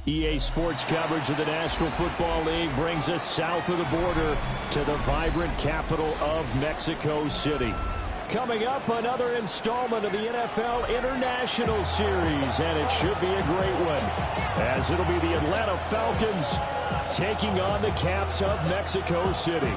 EA Sports coverage of the National Football League brings us south of the border to the vibrant capital of Mexico City. Coming up, another installment of the NFL International Series, and it should be a great one, as it'll be the Atlanta Falcons taking on the Caps of Mexico City.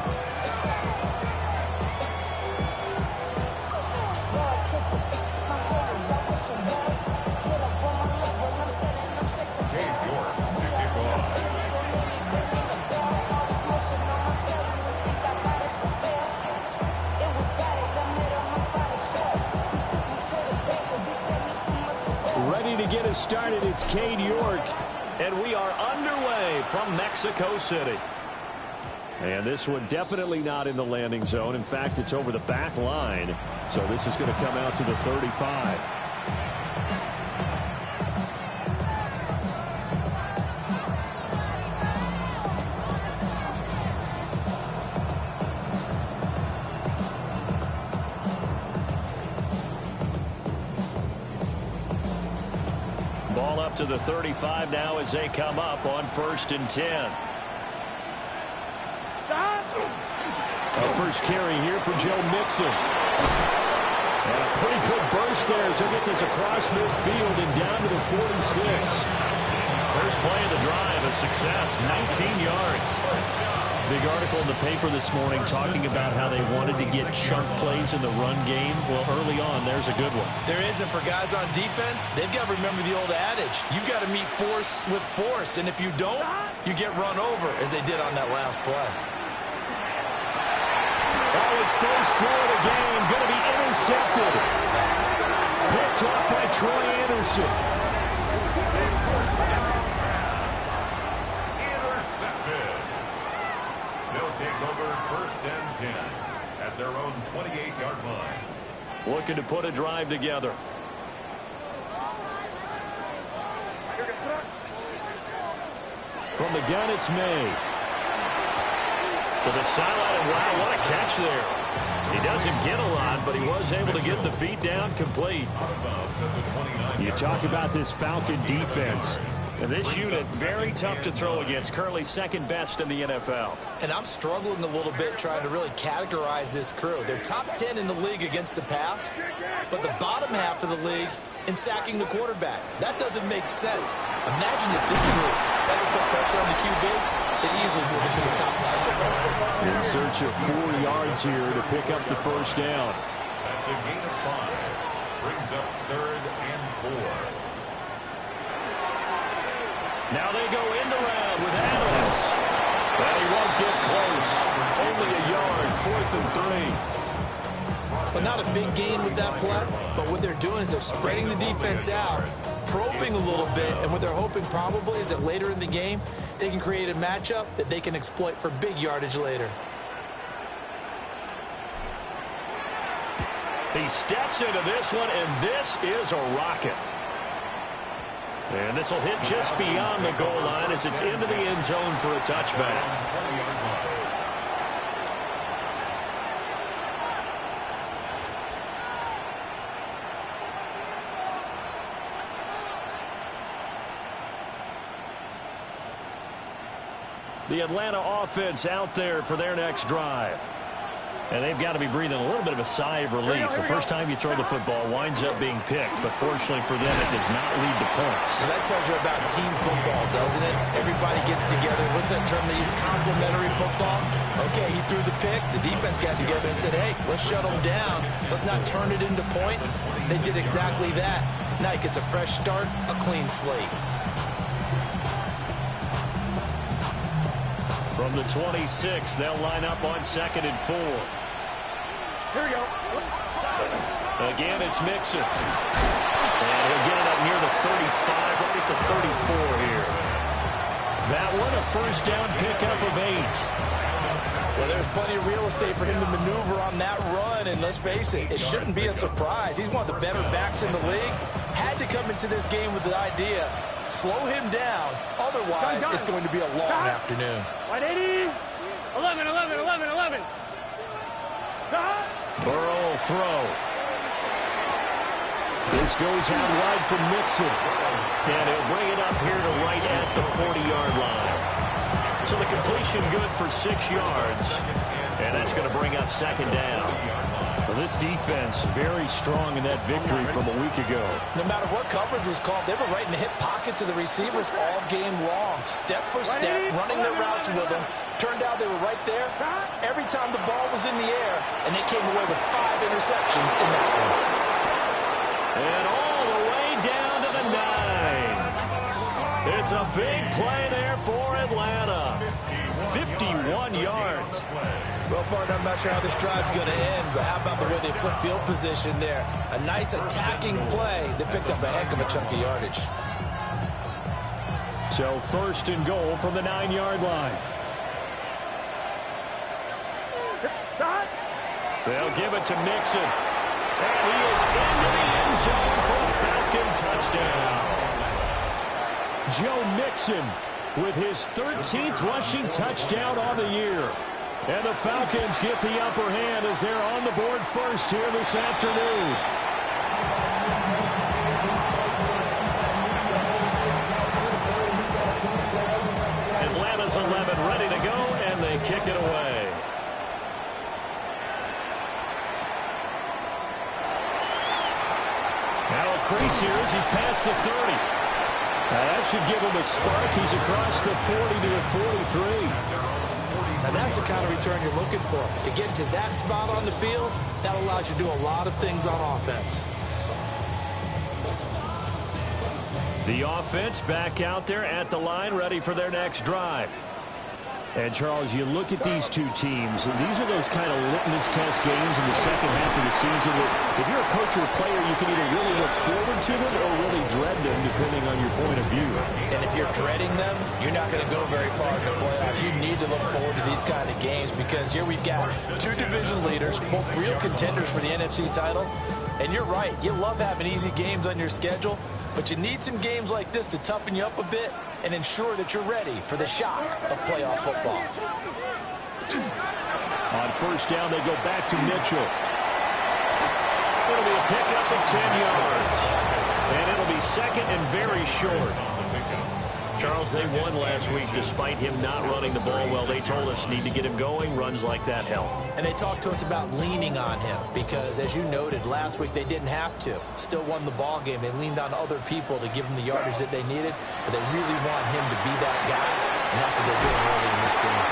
Get us started. It's Cade York, and we are underway from Mexico City. And this one definitely not in the landing zone. In fact, it's over the back line, so this is going to come out to the 35. To the 35 now as they come up on 1st and 10. A first carry here for Joe Mixon. And a pretty good burst there as he'll get this across midfield and down to the 46. First play of the drive, a success, 19 yards. Big article in the paper this morning talking about how they wanted to get chunk plays in the run game. Well, early on, there's a good one. There is, and for guys on defense, they've got to remember the old adage. You've got to meet force with force, and if you don't, you get run over, as they did on that last play. Oh, his first throw of the game, going to be intercepted. Picked off by Troy Anderson. Over 1st and 10 at their own 28-yard line. Looking to put a drive together. From the gun, it's May. To the sideline, and wow, what a catch there. He doesn't get a lot, but he was able to get the feet down complete. You talk about this Falcon defense. And this unit, very tough to throw against, currently second best in the NFL. And I'm struggling a little bit trying to really categorize this crew. They're top 10 in the league against the pass, but the bottom half of the league in sacking the quarterback. That doesn't make sense. Imagine if this group ever put pressure on the QB, they'd easily move into the top 5. In search of 4 yards here to pick up the first down. That's a gain of 5. Brings up 3rd and 4. Now they go end around with Adams. But he won't get close. Only a yard, 4th and 3. Well, not a big gain with that play, but what they're doing is they're spreading the defense out, probing a little bit, and what they're hoping probably is that later in the game, they can create a matchup that they can exploit for big yardage later. He steps into this one, and this is a rocket. And this will hit just beyond the goal line as it's into the end zone for a touchback. The Atlanta offense out there for their next drive. And they've got to be breathing a little bit of a sigh of relief. The first time you throw the football winds up being picked, but fortunately for them, it does not lead to points. So that tells you about team football, doesn't it? Everybody gets together. What's that term they use? Complementary football. Okay, he threw the pick. The defense got together and said, hey, let's shut them down. Let's not turn it into points. They did exactly that. Now he gets a fresh start, a clean slate. From the 26, they'll line up on 2nd and 4. Here we go. Again, it's Mixon. And he'll get it up near the 35, right at the 34 here. That one, a first down pickup of 8. Well, there's plenty of real estate for him to maneuver on that run, and let's face it, it shouldn't be a surprise. He's one of the better backs in the league. Had to come into this game with the idea, slow him down, otherwise it's going to be a long afternoon. 180, 11, 11, 11, 11. Burrow will throw. This goes out wide for Mixon. And he'll bring it up here to right at the 40-yard line. So the completion good for 6 yards. And that's going to bring up second down. Well, this defense very strong in that victory from a week ago. No matter what coverage was called, they were right in the hip pockets of the receivers all game long. Step for step, running their routes with them. Turned out they were right there every time the ball was in the air, and they came away with 5 interceptions in that one. And all the way down to the 9. It's a big play there for Atlanta. 51 yards. Well, partner, I'm not sure how this drive's going to end, but how about the way they flip field position there? A nice attacking play. They picked up a heck of a chunk of yardage. So first and goal from the 9-yard line. They'll give it to Mixon. And he is into the end zone for a Falcon touchdown. Joe Mixon with his 13th rushing touchdown on the year. And the Falcons get the upper hand as they're on the board first here this afternoon. Atlanta's 11 ready to go, and they kick it away. Now a crease here as he's past the 30. Now that should give him a spark. He's across the 40 to the 43. And that's the kind of return you're looking for. To get to that spot on the field, that allows you to do a lot of things on offense. The offense back out there at the line, ready for their next drive. And, Charles, you look at these two teams, and these are those kind of litmus test games in the second half of the season that if you're a coach or a player, you can either really look forward to them or really dread them, depending on your point of view. And if you're dreading them, you're not going to go very far in the playoffs. You need to look forward to these kind of games because here we've got 2 division leaders, both real contenders for the NFC title. And you're right, you love having easy games on your schedule, but you need some games like this to toughen you up a bit and ensure that you're ready for the shock of playoff football. On first down, they go back to Mitchell. It'll be a pickup of 10 yards. And it'll be second and very short. Charles, they won last week despite him not running the ball well. They told us need to get him going. Runs like that help. And they talked to us about leaning on him because, as you noted, last week they didn't have to. Still won the ball game. They leaned on other people to give them the yardage that they needed, but they really want him to be that guy, and that's what they're doing early in this game.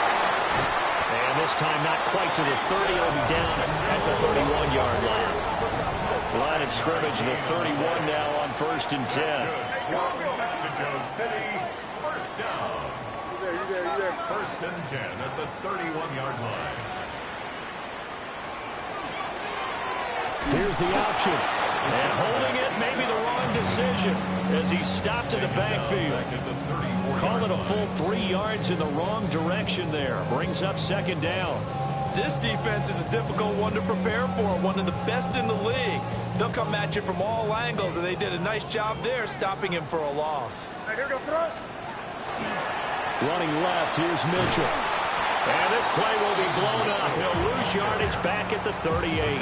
And this time not quite to the 30. It'll be down at the 31-yard line. Line of scrimmage, the 31 now on first and 10. Mexico City, first down. First and 10 at the 31-yard line. Here's the option. And holding it, maybe the wrong decision as he stopped in the backfield. Call it a full 3 yards in the wrong direction there. Brings up second down. This defense is a difficult one to prepare for, one of the best in the league. They'll come at you from all angles, and they did a nice job there stopping him for a loss. Running left, here's Mitchell. And this play will be blown up. He'll lose yardage back at the 38.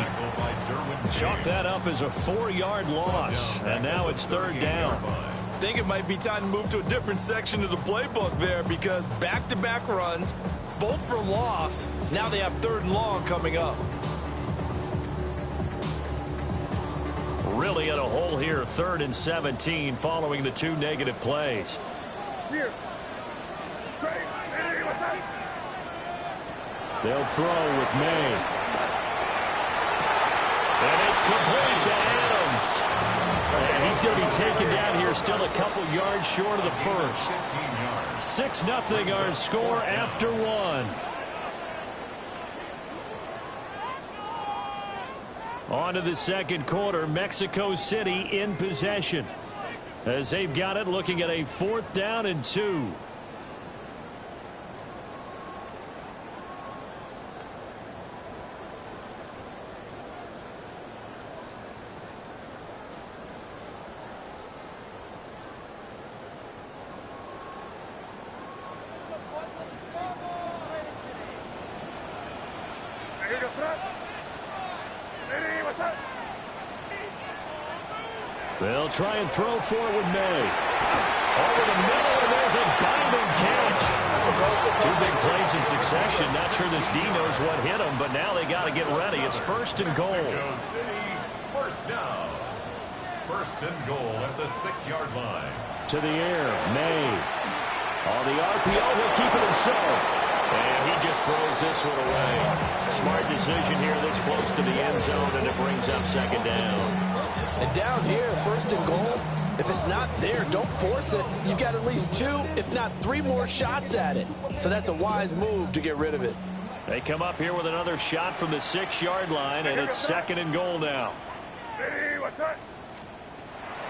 Chalk that up as a 4-yard loss, and now it's third down. I think it might be time to move to a different section of the playbook there because back-to-back runs, both for loss. Now they have third and long coming up. Really in a hole here, 3rd and 17 following the 2 negative plays. They'll throw with May. And it's complete to Adams. And he's going to be taken down here still a couple yards short of the first. 6-0 our score after 1. On to the second quarter, Mexico City in possession. As they've got it, looking at a 4th down and 2. They'll try and throw for it with May. Over the middle, and there's a diving catch. Two big plays in succession. Not sure this D knows what hit him, but now they got to get ready. It's first and goal. First down. First and goal at the 6-yard line. To the air, May. On the RPO, he'll keep it himself. And he just throws this one away. Smart decision here this close to the end zone, and it brings up second down. And down here, first and goal, if it's not there, don't force it. You've got at least 2, if not 3 more shots at it. So that's a wise move to get rid of it. They come up here with another shot from the 6-yard line, and it's second and goal now.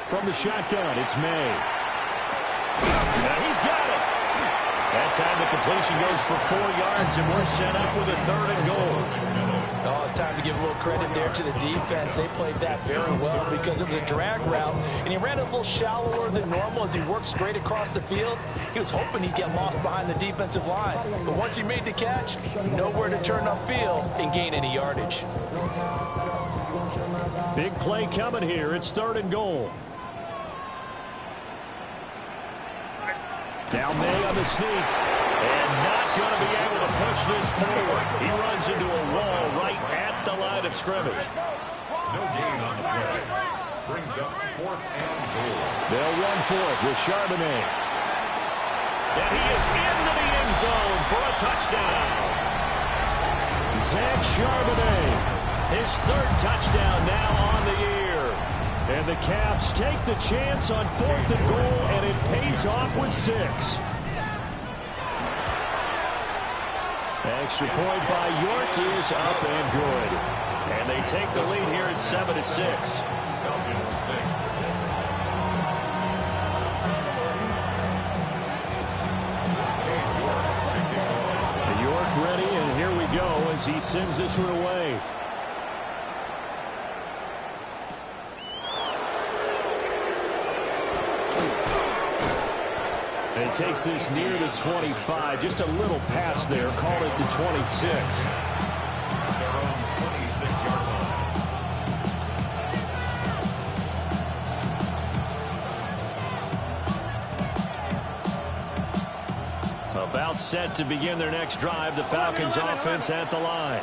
From the shotgun, it's May. Now he's got it. That time the completion goes for 4 yards, and we're set up with a third and goal. Oh, it's time to give a little credit there to the defense. They played that very well because it was a drag route, and he ran a little shallower than normal as he worked straight across the field. He was hoping he'd get lost behind the defensive line, but once he made the catch, nowhere to turn upfield and gain any yardage. Big play coming here. It's third and goal. Now May on the sneak, and not going to be able to push this forward. He runs into a wall right at the line of scrimmage. No gain on the play. Brings up fourth and goal. They'll run for it with Charbonnet. And he is into the end zone for a touchdown. Zach Charbonnet, his third touchdown now on the year. And the Caps take the chance on fourth and goal, and it pays off with 6. Extra point by York is up and good. And they take the lead here at 7-6. York ready, and here we go as he sends this one away. And he takes this near the 25. Just a little pass there. Call it the 26. Their own 26-yard line. About set to begin their next drive. The Falcons offense at the line.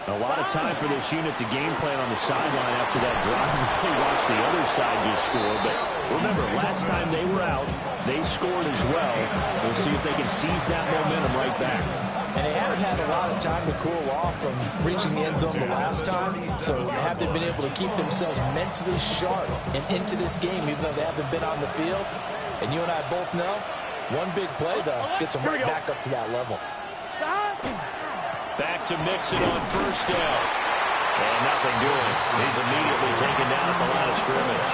A lot of time for this unit to game plan on the sideline after that drive. They watched the other side just score. But remember, last time they were out, they scored as well. We'll see if they can seize that momentum right back. And they haven't had a lot of time to cool off from reaching the end zone the last time. So have they been able to keep themselves mentally sharp and into this game, even though they haven't been on the field? And you and I both know, one big play, though, gets them right back up to that level. Back to Mixon on first down. And nothing doing. He's immediately taken down at the line of scrimmage.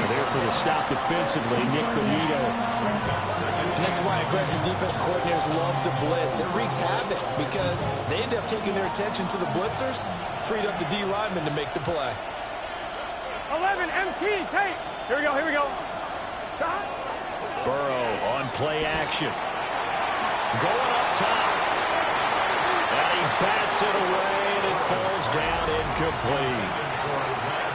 There for the stop defensively, Nick Benito. And this is why aggressive defense coordinators love to blitz. It wreaks havoc because they end up taking their attention to the blitzers, freed up the D lineman to make the play. 11, MT, tape. Here we go, here we go. Burrow on play action. Going up top. And he bats it away, and it falls down incomplete.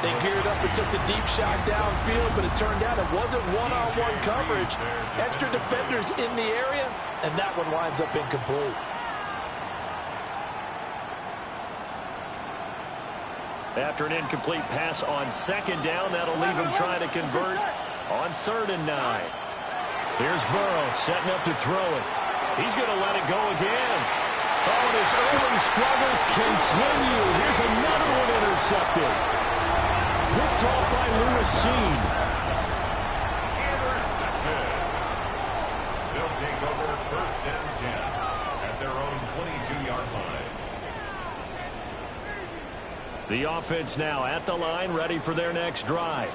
They geared up and took the deep shot downfield, but it turned out it wasn't one-on-one coverage. Extra defenders in the area, and that one winds up incomplete. After an incomplete pass on second down, that'll leave him trying to convert on 3rd and 9. Here's Burrow setting up to throw it. He's going to let it go again. Oh, and his early struggles continue. Here's another one intercepted. Picked off by Lewis Seen. Intercepted. They'll take over first and 10 at their own 22-yard line. The offense now at the line, ready for their next drive.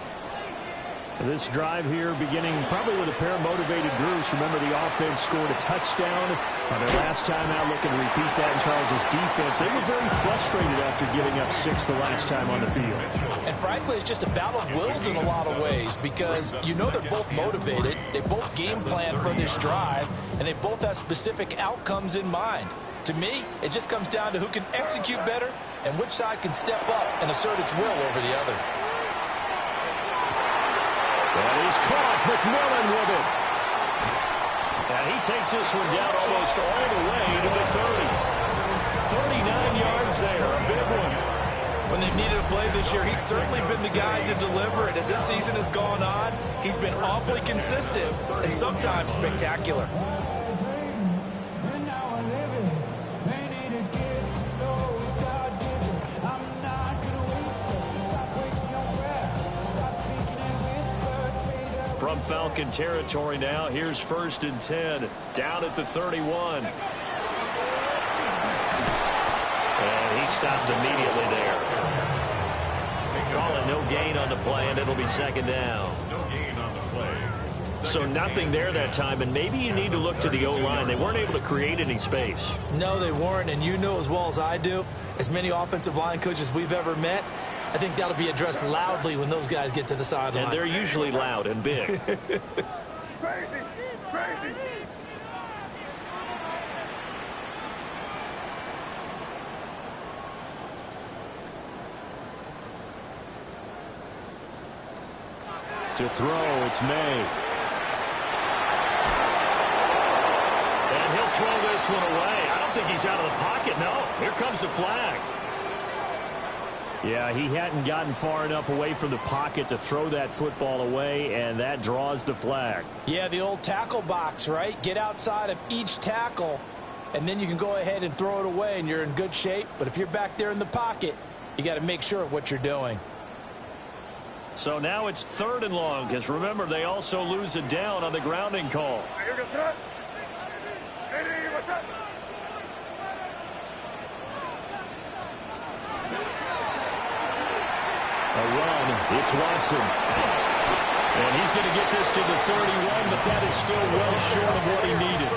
This drive here beginning probably with a pair of motivated groups. Remember, the offense scored a touchdown on their last time out. Looking to repeat that in Charles's defense. They were very frustrated after giving up 6 the last time on the field. And frankly, it's just a battle of wills in a lot of ways because you know they're both motivated. They both game plan for this drive, and they both have specific outcomes in mind. To me, it just comes down to who can execute better and which side can step up and assert its will over the other. He's caught. McMillan with it. And he takes this one down almost all the way to the 30. 39 yards there, a big one. When they've needed a play this year, he's certainly been the guy to deliver it. As this season has gone on, he's been awfully consistent and sometimes spectacular. From Falcon territory now, here's 1st and 10, down at the 31. And he stopped immediately there. Call it no gain on the play, and it'll be 2nd down. No gain on the play. So nothing there that time, and maybe you need to look to the O-line. They weren't able to create any space. No, they weren't, and you know as well as I do, as many offensive line coaches we've ever met, I think that'll be addressed loudly when those guys get to the sideline. And they're usually loud and big. Crazy, crazy. To throw, it's May. And he'll throw this one away. I don't think he's out of the pocket. No, here comes the flag. Yeah, he hadn't gotten far enough away from the pocket to throw that football away, and that draws the flag. Yeah, the old tackle box, right? Get outside of each tackle, and then you can go ahead and throw it away, and you're in good shape. But if you're back there in the pocket, you got to make sure of what you're doing. So now it's 3rd and long, because remember, they also lose a down on the grounding call. Here goes up. Hey, what's up? A run, it's Watson. And he's going to get this to the 31, but that is still well short of what he needed.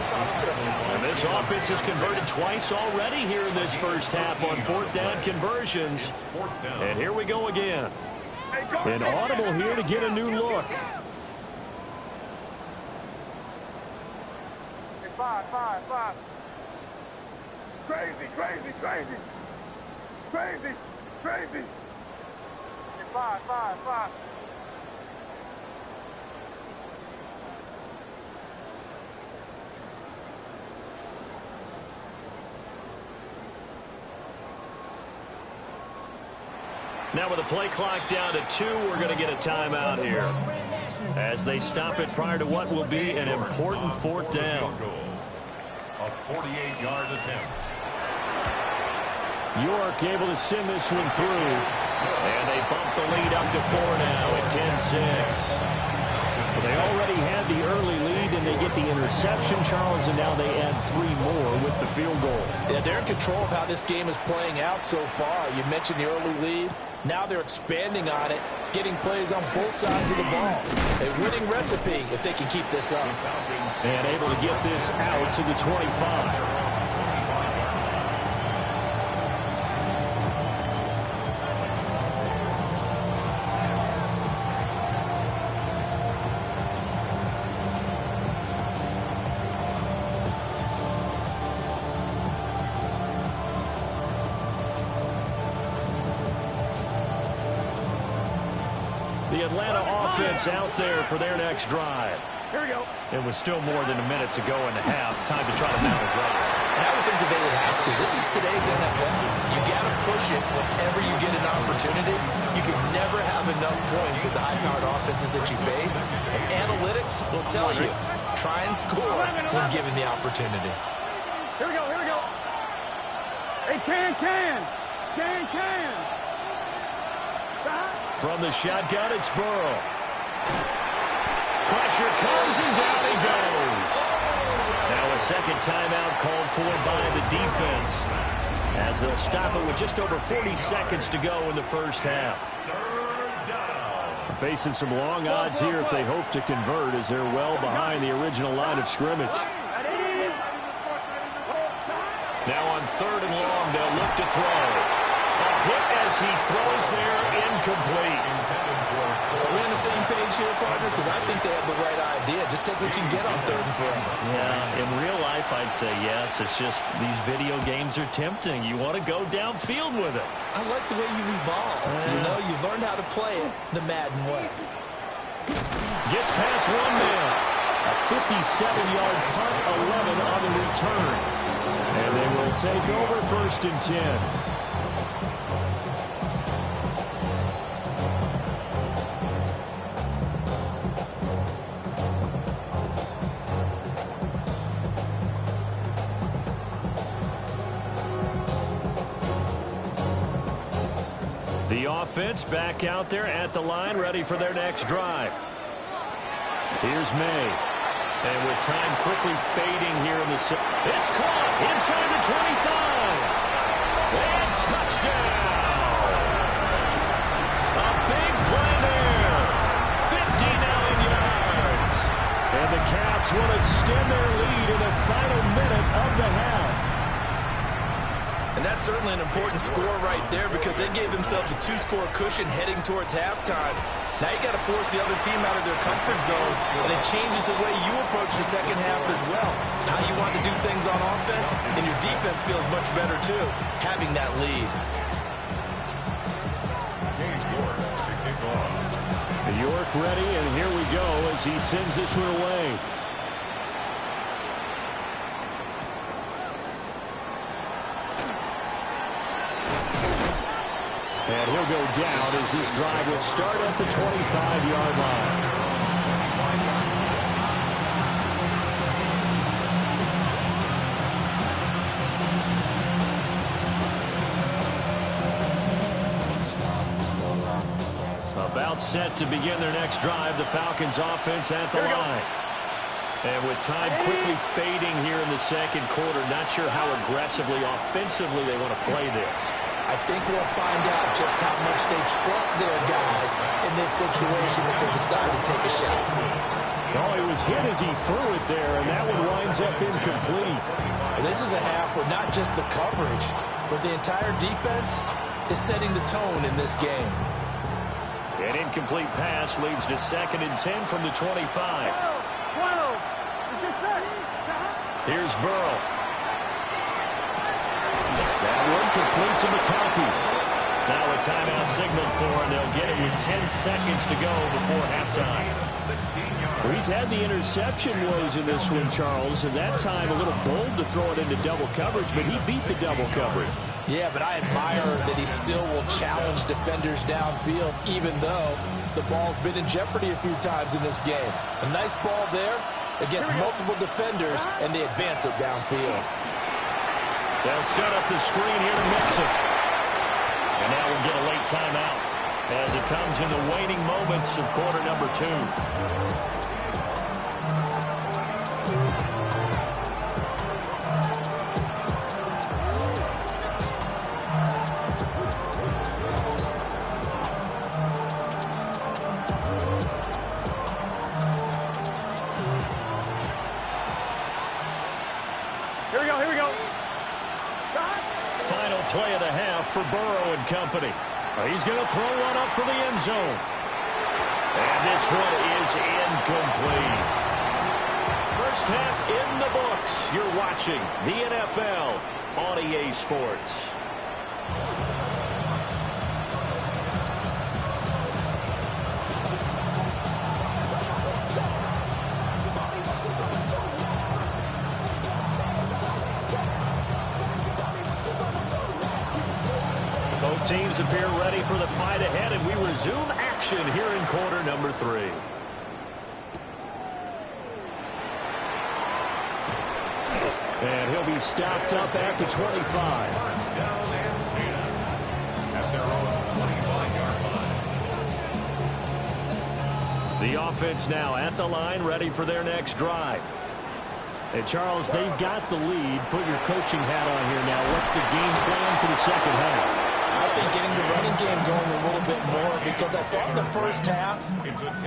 And this offense has converted twice already here in this first half on 4th down conversions. And here we go again. An audible here to get a new look. Five. Crazy. Five. Now with the play clock down to 2, we're going to get a timeout here as they stop it prior to what will be an important 4th down. A 48-yard attempt. York able to send this one through. And they bump the lead up to 4 now at 10-6. They already had the early lead, and they get the interception, Charles, and now they add 3 more with the field goal. Yeah, they're in control of how this game is playing out so far. You mentioned the early lead. Now they're expanding on it, getting plays on both sides of the ball. A winning recipe if they can keep this up. And able to get this out to the 25. The Atlanta offense out there for their next drive. Here we go. It was still more than a minute to go in the half. Time to try to mount a drive. And I would think that they would have to. This is today's NFL. You got to push it whenever you get an opportunity. You can never have enough points with the high-powered offenses that you face. And analytics will tell you, try and score when given the opportunity. Here we go. Hey, can. From the shotgun, it's Burrow. Pressure comes, and down he goes. Now a second timeout called for by the defense, as they'll stop it with just over 40 seconds to go in the first half. Facing some long odds here if they hope to convert, as they're well behind the original line of scrimmage. Now on 3rd and long, they'll look to throw. A hit as he throws there, incomplete. Are we on the same page here, partner? Because I think they have the right idea. Just take what you can get on 3rd and forever. Yeah, in real life, I'd say yes. It's just these video games are tempting. You want to go downfield with it. I like the way you've evolved. You know, you've learned how to play it the Madden way. Gets past one man. A 57-yard punt, 11 on the return. And they will take over 1st and 10. The offense back out there at the line, ready for their next drive. Here's May. And with time quickly fading here in the... It's caught inside the 25. And touchdown. A big play there. 59 yards. And the Caps will extend their lead in the final minute of the half. And that's certainly an important score right there because they gave themselves a 2-score cushion heading towards halftime. Now you got to force the other team out of their comfort zone, and it changes the way you approach the second half as well. How you want to do things on offense, and your defense feels much better too, having that lead. York ready, and here we go as he sends this one away. And he'll go down as this drive will start at the 25-yard line. About set to begin their next drive, the Falcons offense at the line. And with time quickly fading here in the second quarter, not sure how aggressively, offensively they want to play this. I think we'll find out just how much they trust their guys in this situation that they decide to take a shot. Oh, he was hit as he threw it there, and that one winds up incomplete. This is a half where not just the coverage, but the entire defense is setting the tone in this game. An incomplete pass leads to 2nd and 10 from the 25. Here's Burrow. That one complete to McCarthy. Now a timeout signaled for, and they'll get it with 10 seconds to go before halftime. Well, he's had the interception woes in this one, Charles, and that time a little bold to throw it into double coverage, but he beat the double coverage. Yeah, but I admire that he still will challenge defenders downfield, even though the ball's been in jeopardy a few times in this game. A nice ball there against multiple defenders, and they advance it downfield. They'll set up the screen here to mix it. And now we'll get a late timeout as it comes in the waning moments of quarter number 2. Here we go. Final play of the half for Burrow and company. He's going to throw one up for the end zone. And this one is incomplete. First half in the books. You're watching the NFL on EA Sports. Teams appear ready for the fight ahead, and we resume action here in quarter number 3. And he'll be stopped up at the 25. First down and 10 at their own 25-yard line. The offense now at the line, ready for their next drive. And Charles, they've got the lead. Put your coaching hat on here now. What's the game plan for the second half? I think getting the running game going a little bit more, because I thought the first half,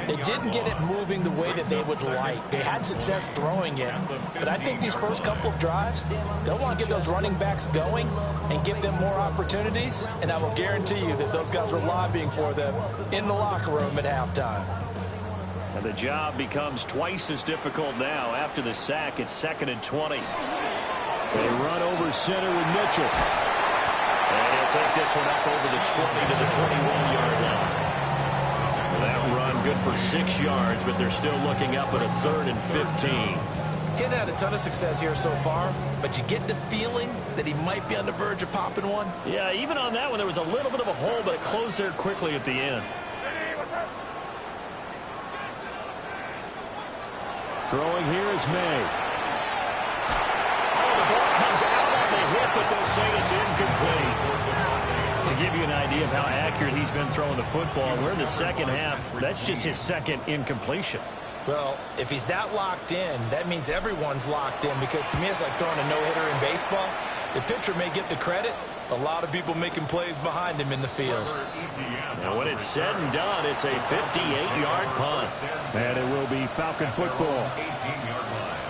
they didn't get it moving the way that they would like. They had success throwing it, but I think these first couple of drives, they'll want to get those running backs going and give them more opportunities, and I will guarantee you that those guys were lobbying for them in the locker room at halftime. And the job becomes twice as difficult now after the sack. It's 2nd and 20. They run over center with Mitchell. And he'll take this one up over the 20 to the 21-yard line. That run good for 6 yards, but they're still looking up at a 3rd and 15. He hadn't had a ton of success here so far, but you get the feeling that he might be on the verge of popping one. Yeah, even on that one, there was a little bit of a hole, but it closed there quickly at the end. Throwing here is May. Oh, the ball comes out on the hit, but they'll say it's incomplete. To give you an idea of how accurate he's been throwing the football, we're in the second half. That's just his second incompletion. Well, if he's that locked in, that means everyone's locked in, because to me it's like throwing a no-hitter in baseball. The pitcher may get the credit, a lot of people making plays behind him in the field. Now, when it's said and done, it's a 58-yard punt. And it will be Falcon football. 18-yard line.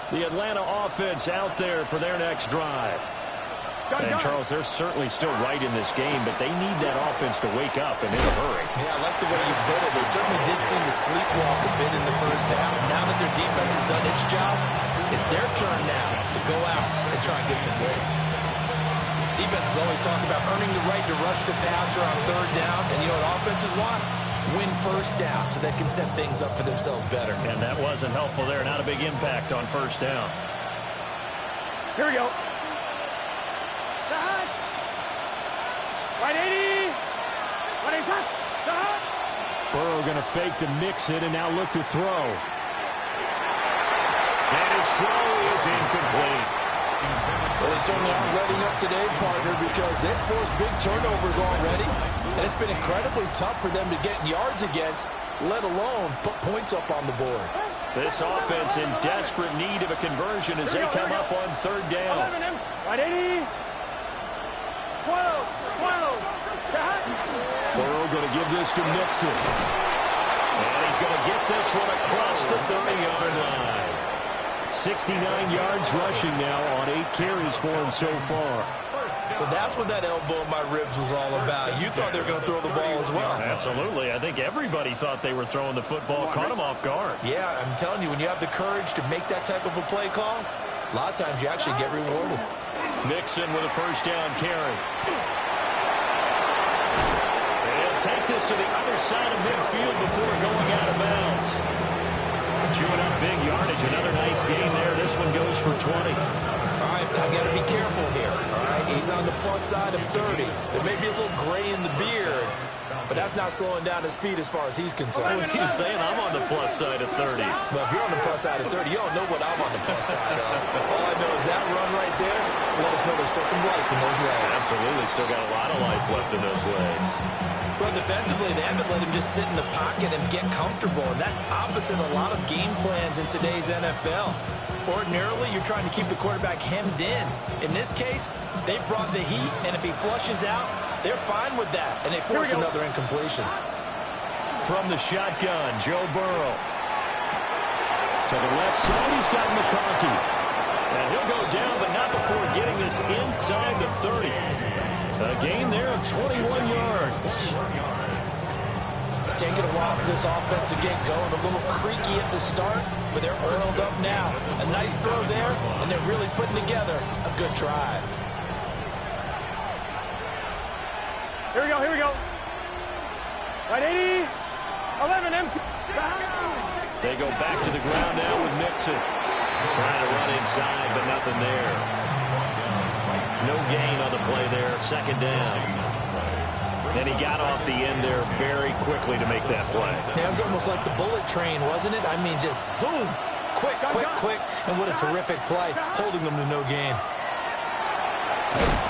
The Atlanta offense out there for their next drive. And, Charles, they're certainly still right in this game, but they need that offense to wake up and in a hurry. Yeah, I like the way you put it. They certainly did seem to sleepwalk a bit in the first half. Now that their defense has done its job, it's their turn now to go out and try and get some points. Defenses always talk about earning the right to rush the passer on 3rd down, and you know what offenses want? Win 1st down so they can set things up for themselves better. And that wasn't helpful there. Not a big impact on 1st down. Here we go. Right 80. Right 80. Burrow going to fake to mix it and now look to throw. And his throw is incomplete. Well, they certainly aren't letting up today, partner, because they've forced big turnovers already, and it's been incredibly tough for them to get yards against, let alone put points up on the board. This offense in desperate need of a conversion as they come up on 3rd down. Right 80. 12. Burrow going to give this to Mixon. And he's going to get this one across the 30-yard line. 69 yards rushing now on 8 carries for him so far. So that's what that elbow in my ribs was all about. You thought they were going to throw the ball as well. Absolutely. I think everybody thought they were throwing the football, caught him off guard. Yeah, I'm telling you, when you have the courage to make that type of a play call, a lot of times you actually get rewarded. Mixon with a 1st down carry. He'll take this to the other side of midfield before going out of bounds. Chewing up big yardage. Another nice gain there. This one goes for 20. All right, I got to be careful here. All right, he's on the plus side of 30. There may be a little gray in the beard, but that's not slowing down his speed as far as he's concerned. He's saying I'm on the plus side of 30. Well, if you're on the plus side of 30, you don't know what I'm on the plus side of. All I know is that run right there let us know there's still some life in those legs. Absolutely, still got a lot of life left in those legs. Well, defensively, they haven't let him just sit in the pocket and get comfortable, and that's opposite a lot of game plans in today's NFL. Ordinarily, you're trying to keep the quarterback hemmed in. In this case, they brought the heat, and if he flushes out, they're fine with that, and they force another incompletion. From the shotgun, Joe Burrow. To the left side, he's got McConkey. And he'll go down, but not before getting this inside the 30. A gain there of 21 yards. It's taken a while for this offense to get going. A little creaky at the start, but they're oiled up now. A nice throw there, and they're really putting together a good drive. Here we go. Right 80. 11 empty. They go back to the ground now with Mixon. Trying to run inside, but nothing there. No gain on the play there. 2nd down. And he got off the end there very quickly to make that play. Yeah, it was almost like the bullet train, wasn't it? I mean, just zoom. Quick. And what a terrific play, holding them to no gain.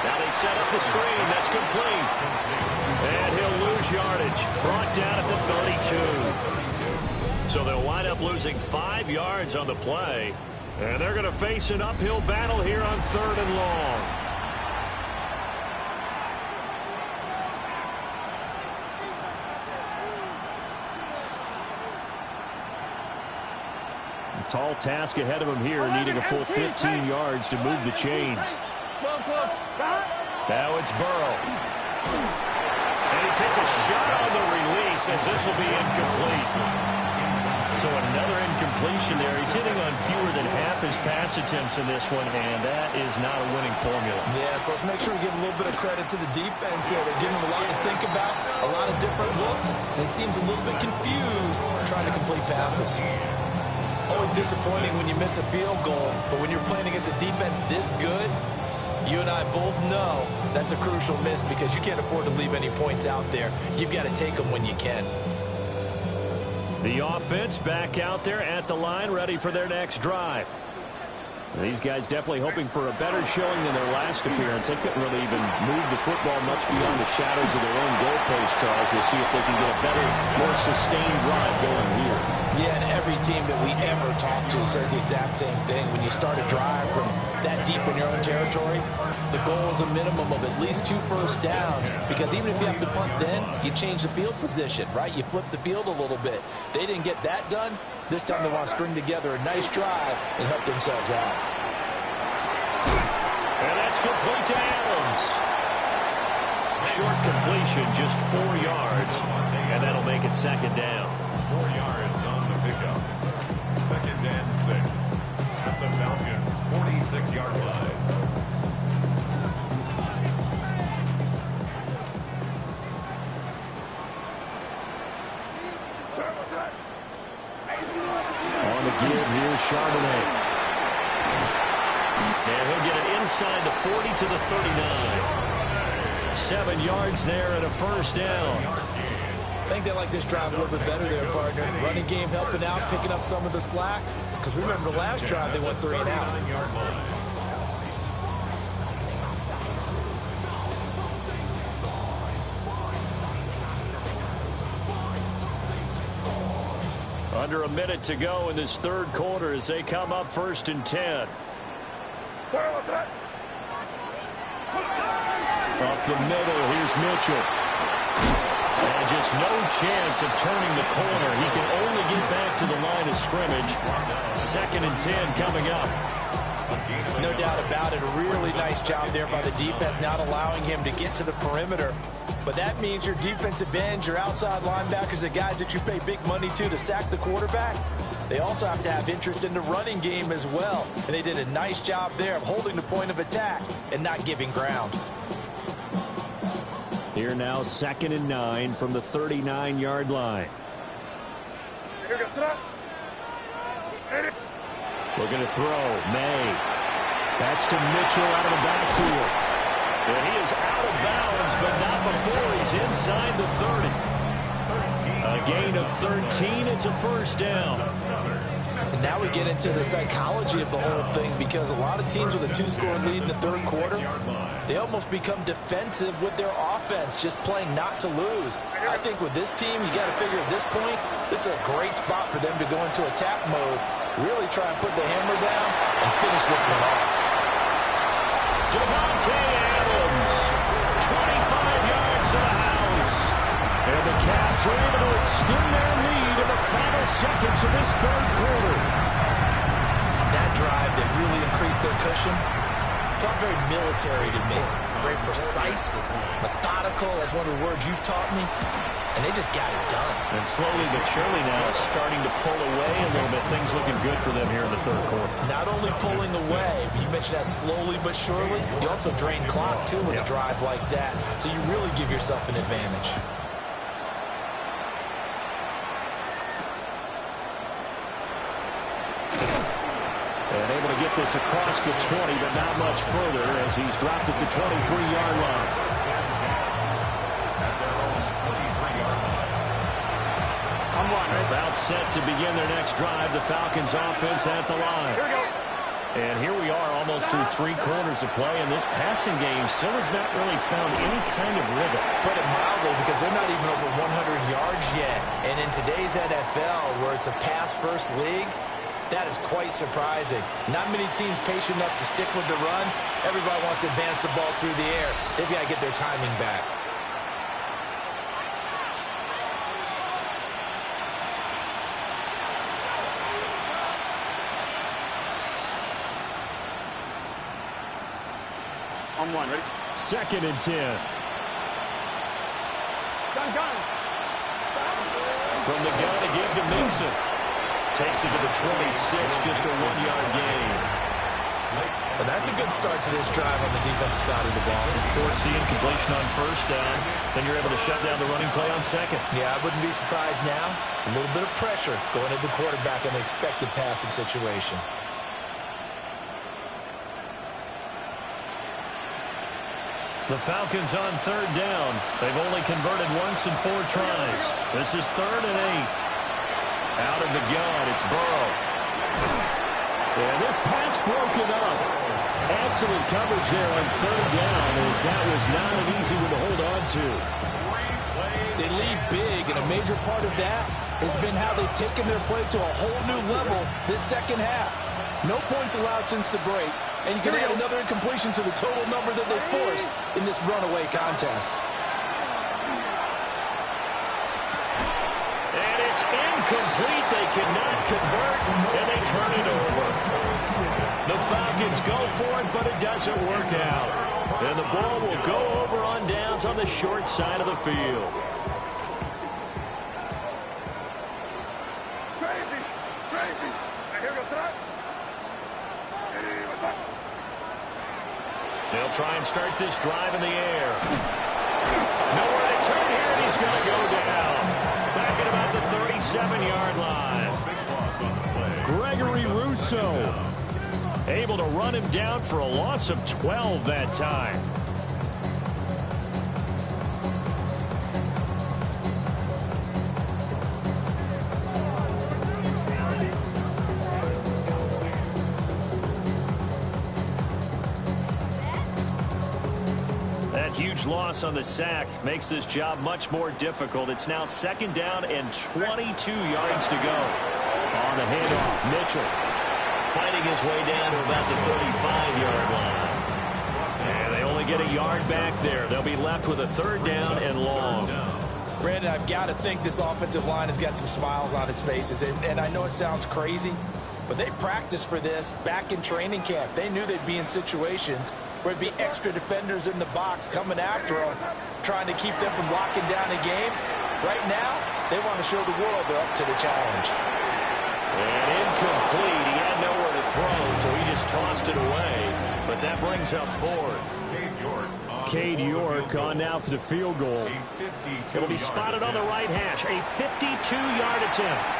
Now they set up the screen. That's complete. And he'll lose yardage. Brought down at the 32. So they'll wind up losing 5 yards on the play. And they're going to face an uphill battle here on 3rd and long. A tall task ahead of him here, needing a full 15 yards to move the chains. Now it's Burrow. And he takes a shot on the release as this will be incomplete. So another incompletion there. He's hitting on fewer than half his pass attempts in this one, and that is not a winning formula. Yeah, so let's make sure we give a little bit of credit to the defense here. They're giving him a lot to think about, a lot of different looks, and he seems a little bit confused trying to complete passes. Always disappointing when you miss a field goal, but when you're playing against a defense this good, you and I both know that's a crucial miss because you can't afford to leave any points out there. You've got to take them when you can. The offense back out there at the line, ready for their next drive. These guys definitely hoping for a better showing than their last appearance. They couldn't really even move the football much beyond the shadows of their own goalpost, Charles. We'll see if they can get a better, more sustained drive going here. Yeah, and every team that we ever talk to says the exact same thing. When you start a drive from that deep in your own territory, the goal is a minimum of at least 2 first downs, because even if you have to punt then, you change the field position, right? You flip the field a little bit. They didn't get that done. This time they want to string together a nice drive and help themselves out. And that's complete to Adams. Short completion, just 4 yards, and that'll make it second down. 4 yards on the pickup. Second and 6 at the Falcons' 46-yard line. On the give, here's Charbonnet. And he'll get it inside the 40 to the 39. 7 yards there and a first down. I think they like this drive a little bit better there, partner. Running game helping out, picking up some of the slack. Because remember, the last drive they went 3 and out. Under a minute to go in this third quarter as they come up 1st and 10. Up the middle, here's Mitchell. And just no chance of turning the corner. He can only get back to the line of scrimmage. 2nd and 10 coming up. No doubt about it. A really nice job there by the defense, not allowing him to get to the perimeter. But that means your defensive ends, your outside linebackers, the guys that you pay big money to sack the quarterback, they also have to have interest in the running game as well. And they did a nice job there of holding the point of attack and not giving ground. Here now, 2nd and 9 from the 39-yard line. Looking to throw. May. That's to Mitchell out of the backfield. And he is out of bounds, but not before he's inside the 30. A gain of 13. It's a first down. And now we get into the psychology of the whole thing, because a lot of teams with a 2-score lead in the third quarter, they almost become defensive with their offense, just playing not to lose. I think with this team, you got to figure at this point, this is a great spot for them to go into attack mode, really try and put the hammer down and finish this one off. Devontae Adams, 25 yards to the house. And the Cavs are able to extend their lead in the final seconds of this third quarter. That drive that really increased their cushion felt very military to me. Very precise, methodical, that's one of the words you've taught me. And they just got it done. And slowly but surely now starting to pull away a little bit. Things looking good for them here in the third quarter. Not only pulling away, but you mentioned that slowly but surely. You also drain clock, too, with a drive like that. So you really give yourself an advantage. And able to get this across the 20, but not much further as he's dropped at the 23-yard line. About set to begin their next drive, the Falcons offense at the line. And here we are almost through 3 quarters of play, and this passing game still has not really found any kind of rhythm. Put it mildly, because they're not even over 100 yards yet. And in today's NFL, where it's a pass-first league, that is quite surprising. Not many teams patient enough to stick with the run. Everybody wants to advance the ball through the air. They've got to get their timing back. On 1, ready? 2nd and 10. Gun. From the gun to give to Mixon. takes it to the 26, just a 1-yard gain. And that's a good start to this drive on the defensive side of the ball. Forcing completion on first down. Then you're able to shut down the running play on second. Yeah, I wouldn't be surprised now. A little bit of pressure going at the quarterback in the expected passing situation. The Falcons on third down. They've only converted once in 4 tries. This is 3rd and 8. Out of the gun, it's Burrow. And this pass broken up. Excellent coverage there on third down, as that was not an easy one to hold on to. They lead big, and a major part of that has been how they've taken their play to a whole new level this second half. No points allowed since the break, and you can add another incompletion to the total number that they forced in this runaway contest. And it's incomplete. They cannot convert, and they turn it over. The Falcons go for it, but it doesn't work out. And the ball will go over on downs on the short side of the field. Crazy. Here goes that. They'll try and start this drive in the air. Nowhere to turn here, and he's going to go down. Back at about the 37-yard line. Gregory Rousseau able to run him down for a loss of 12 that time. That huge loss on the sack makes this job much more difficult. It's now 2nd down and 22 yards to go. On the handoff, Mitchell fighting his way down to about the 35-yard line. And they only get a yard back there. They'll be left with a 3rd down and long. Brandon, I've got to think this offensive line has got some smiles on its faces. And I know it sounds crazy, but they practiced for this back in training camp. They knew they'd be in situations where it'd be extra defenders in the box coming after them, trying to keep them from locking down a game. Right now, they want to show the world they're up to the challenge. And incomplete. He had nowhere to throw, so he just tossed it away. But that brings up 4th. Cade York on now for the field goal. It'll be spotted on the right hash. A 52-yard attempt.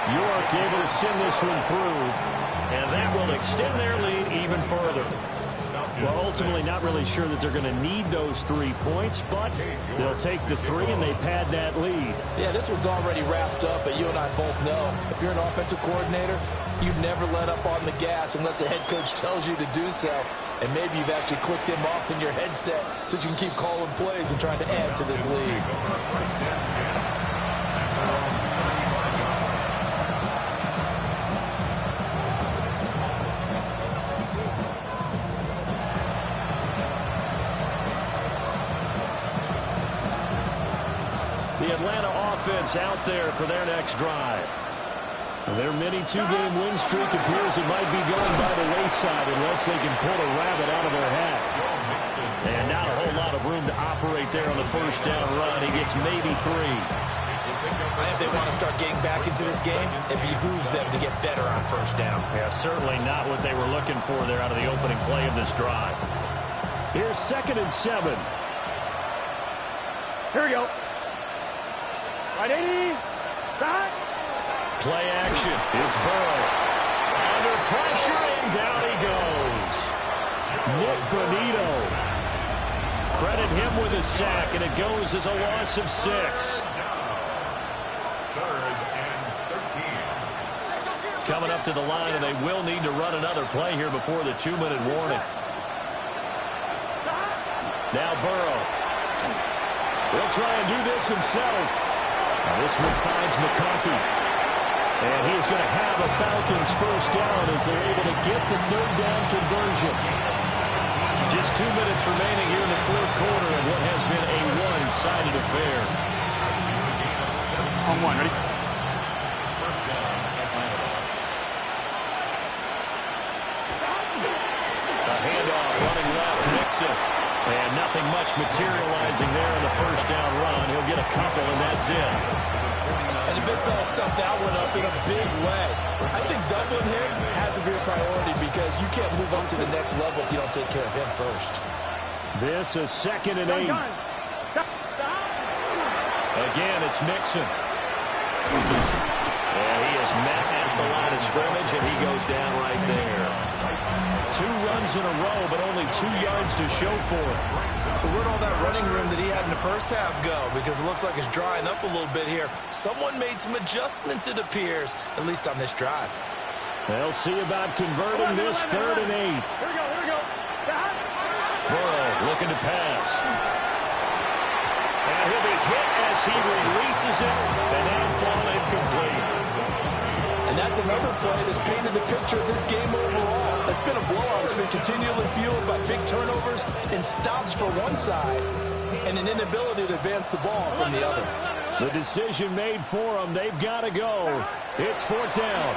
York able to send this one through. And that will extend their lead even further. Well, ultimately not really sure that they're going to need those 3 points, but they'll take the 3 and they pad that lead. Yeah, this one's already wrapped up, but you and I both know if you're an offensive coordinator, you never let up on the gas unless the head coach tells you to do so. And maybe you've actually clicked him off in your headset so you can keep calling plays and trying to add to this lead. The Atlanta offense out there for their next drive. Their mini 2-game win streak appears it might be going by the wayside unless they can pull a rabbit out of their hat. And not a whole lot of room to operate there on the 1st down run. He gets maybe 3. If they want to start getting back into this game, it behooves them to get better on 1st down. Yeah, certainly not what they were looking for there out of the opening play of this drive. Here's 2nd and 7. Here we go. Right 80. Back. Play action. It's Burrow. Under pressure, and down he goes. Nick Bonito. Credit him with a sack, and it goes as a loss of 6. 3rd and 13. Coming up to the line, and they will need to run another play here before the 2-minute warning. Now Burrow. He'll try and do this himself. Now this one finds McConkey. And he's going to have a Falcons 1st down as they're able to get the 3rd down conversion. Just 2 minutes remaining here in the 4th quarter of what has been a one-sided affair. On 1, ready? First down, Atlanta. A handoff running left, Mixon. And nothing much materializing there in the 1st down run. He'll get a couple, and that's it. And the big fella stuffed that one up in a big way. I think doubling him has to be a priority because you can't move up to the next level if you don't take care of him first. This is 2nd and 8. Again, it's Mixon. And he is met at the line of scrimmage, and he goes down right there. 2 runs in a row, but only 2 yards to show for it. So where'd all that running room that he had in the first half go? Because it looks like it's drying up a little bit here. Someone made some adjustments, it appears, at least on this drive. They'll see about converting this 3rd and 8. Here we go. Burrow looking to pass. And he'll be hit as he releases it, and that'll fall incomplete. And that's another play that's painted the picture of this game overall. It's been a blowout. It's been continually fueled by big turnovers and stops for one side and an inability to advance the ball from the other. The decision made for them. They've got to go. It's 4th down.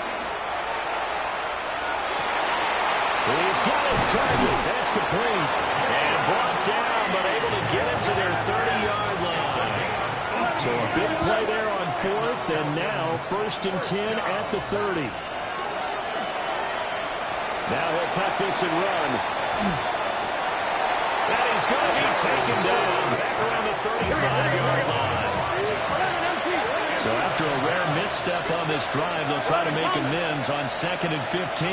He's got his target. That's complete. And brought down, but able to get him to their 30-yard line. So a big play there on 4th, and now 1st and 10 at the 30. Now he'll tuck this and run. That is going to be taken down back around the 35-yard line. So after a rare misstep on this drive, they'll try to make amends on 2nd and 15.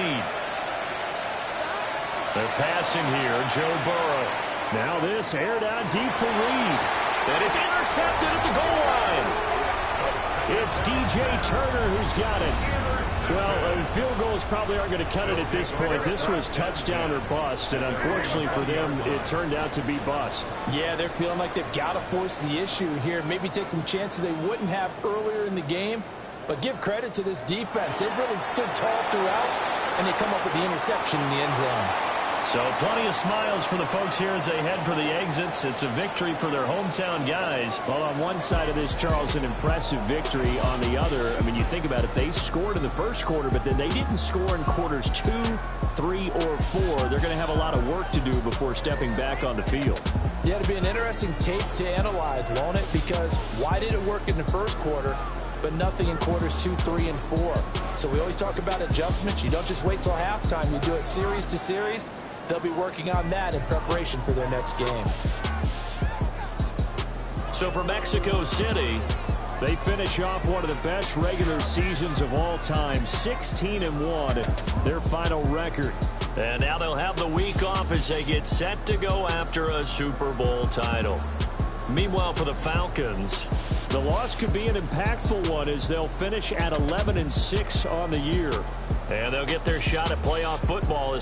They're passing here, Joe Burrow. Now this aired out deep for Reed. And it's intercepted at the goal line. It's DJ Turner who's got it. Well, field goals probably aren't going to cut it at this point. This was touchdown or bust, and unfortunately for them, it turned out to be bust. Yeah, they're feeling like they've got to force the issue here. Maybe take some chances they wouldn't have earlier in the game. But give credit to this defense. They've really stood tall throughout, and they come up with the interception in the end zone. So plenty of smiles for the folks here as they head for the exits. It's a victory for their hometown guys. Well, on one side of this, Charles, an impressive victory. On the other, I mean, you think about it, they scored in the first quarter, but then they didn't score in quarters 2, 3, or 4. They're going to have a lot of work to do before stepping back on the field. Yeah, it'll be an interesting tape to analyze, won't it? Because why did it work in the first quarter, but nothing in quarters 2, 3, and 4? So we always talk about adjustments. You don't just wait till halftime. You do it series to series. They'll be working on that in preparation for their next game. So for Mexico City, they finish off one of the best regular seasons of all time, 16-1, their final record. And now they'll have the week off as they get set to go after a Super Bowl title. Meanwhile, for the Falcons, the loss could be an impactful one as they'll finish at 11-6 on the year. And they'll get their shot at playoff football as